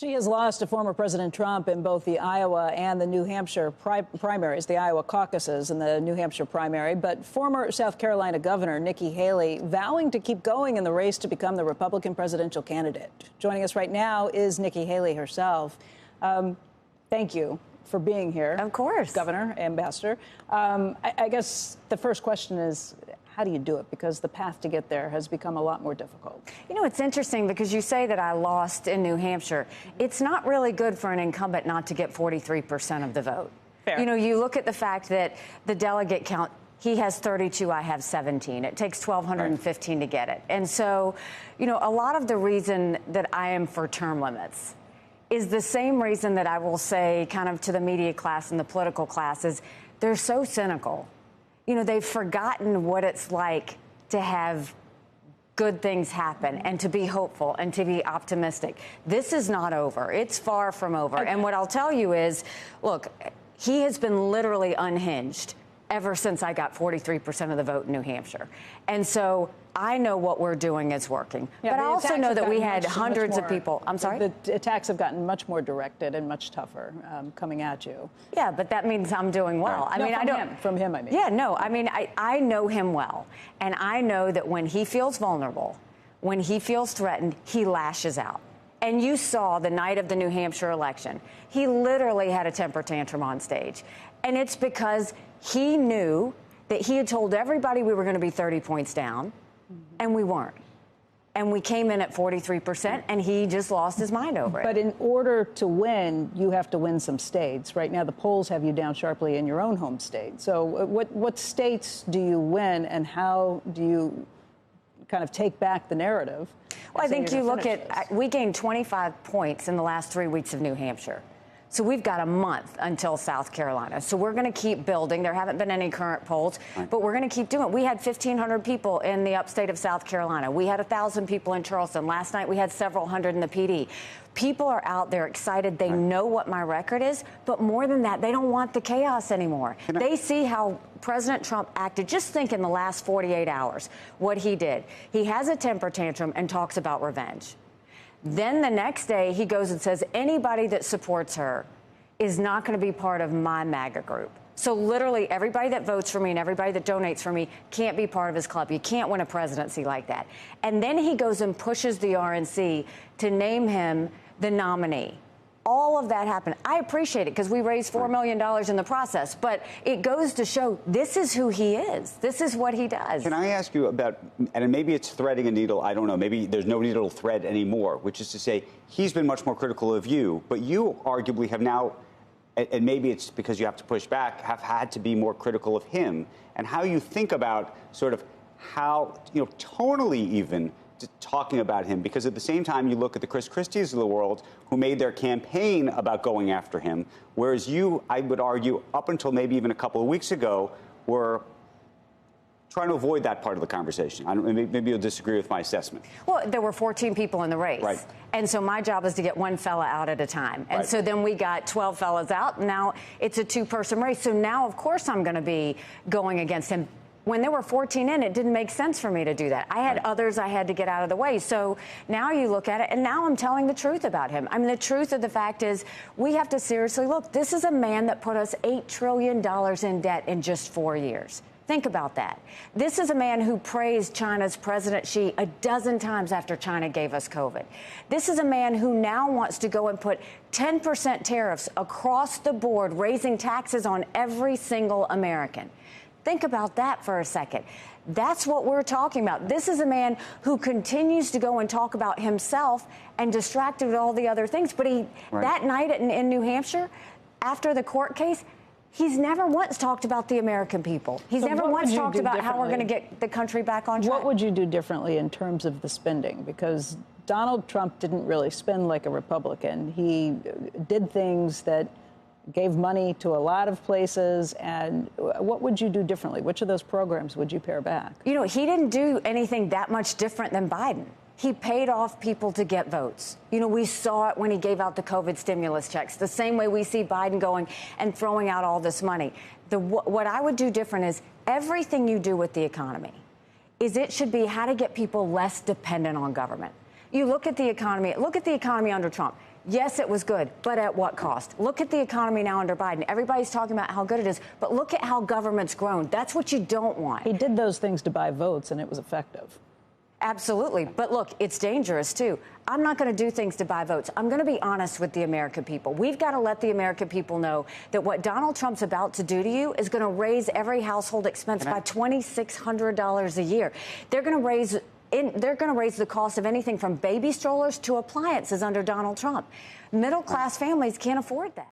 She has lost to former President Trump in both the Iowa and the New Hampshire primaries, the Iowa caucuses and the New Hampshire primary. But former South Carolina Governor Nikki Haley vowing to keep going in the race to become the Republican presidential candidate. Joining us right now is Nikki Haley herself. Thank you for being here. Of course. Governor, Ambassador. I guess the first question is, how do you do it? Because the path to get there has become a lot more difficult. You know, it's interesting because you say that I lost in New Hampshire. It's not really good for an incumbent not to get 43% of the vote. Fair. You know, you look at the fact that the delegate count, he has 32, I have 17. It takes 1,215 to get it. And so, you know, a lot of the reason that I am for term limits is the same reason that I will say kind of to the media class and the political class is they're so cynical. You know, they've forgotten what it's like to have good things happen and to be hopeful and to be optimistic. This is not over. It's far from over. Okay. And what I'll tell you is, look, he has been literally unhinged ever since I got 43% of the vote in New Hampshire. And so I know what we're doing is working. Yeah, but I also know that we had hundreds of people. I'm sorry? The attacks have gotten much more directed and much tougher coming at you. Yeah, but that means I'm doing well. Right. I mean, from him, I mean. Yeah, no, I mean, I know him well. And I know that when he feels vulnerable, when he feels threatened, he lashes out. And you saw the night of the New Hampshire election, he literally had a temper tantrum on stage. And it's because he knew that he had told everybody we were going to be 30 points down, and we weren't. And we came in at 43%, and he just lost his mind over it. But in order to win, you have to win some states. Right now, the polls have you down sharply in your own home state. So what states do you win, and how do you kind of take back the narrative? Well, I think you look at, we gained 25 points in the last 3 weeks of New Hampshire. So we've got a month until South Carolina. So we're going to keep building. There haven't been any current polls, but we're going to keep doing it. We had 1,500 people in the upstate of South Carolina. We had 1,000 people in Charleston. Last night we had several hundred in the PD. People are out there excited. They know what my record is, but more than that, they don't want the chaos anymore. They see how President Trump acted. Just think in the last 48 hours what he did. He has a temper tantrum and talks about revenge. Then the next day, he goes and says, anybody that supports her is not going to be part of my MAGA group. So literally everybody that votes for me and everybody that donates for me can't be part of his club. You can't win a presidency like that. And then he goes and pushes the RNC to name him the nominee. All of that happened. I appreciate it because we raised $4 million in the process, but it goes to show this is who he is. This is what he does. Can I ask you about, and maybe it's threading a needle, I don't know, maybe there's no needle thread anymore, which is to say he's been much more critical of you, but you arguably have now, and maybe it's because you have to push back, have had to be more critical of him, and how you think about sort of how, you know, tonally even, talking about him, because at the same time you look at the Chris Christies of the world who made their campaign about going after him, whereas you, I would argue, up until maybe even a couple of weeks ago, were trying to avoid that part of the conversation. Maybe you'll disagree with my assessment. Well, there were 14 people in the race. Right. And so my job is to get one fella out at a time. And so then we got 12 fellas out. Now it's a two-person race. So now, of course, I'm going to be going against him. When there were 14 in, it didn't make sense for me to do that. I had others I had to get out of the way. So now you look at it, and now I'm telling the truth about him. I mean, the truth of the fact is we have to seriously look. This is a man that put us $8 trillion in debt in just 4 years. Think about that. This is a man who praised China's President Xi a dozen times after China gave us COVID. This is a man who now wants to go and put 10% tariffs across the board, raising taxes on every single American. Think about that for a second. That's what we're talking about. This is a man who continues to go and talk about himself and distracted with all the other things. But that night in New Hampshire, after the court case, he's never once talked about the American people. He's never once talked about how we're going to get the country back on track. What would you do differently in terms of the spending? Because Donald Trump didn't really spend like a Republican. He did things that gave money to a lot of places. And what would you do differently? Which of those programs would you pare back? You know, he didn't do anything that much different than Biden. He paid off people to get votes. You know, we saw it when he gave out the COVID stimulus checks, the same way we see Biden going and throwing out all this money. What I would do different is everything you do with the economy is it should be how to get people less dependent on government. You look at the economy under Trump. Yes, it was good, but at what cost? Look at the economy now under Biden. Everybody's talking about how good it is, but look at how government's grown. That's what you don't want. He did those things to buy votes, and it was effective. Absolutely. But look, it's dangerous, too. I'm not going to do things to buy votes. I'm going to be honest with the American people. We've got to let the American people know that what Donald Trump's about to do to you is going to raise every household expense by $2,600 a year. They're going to raise the cost of anything from baby strollers to appliances under Donald Trump. Middle-class families can't afford that.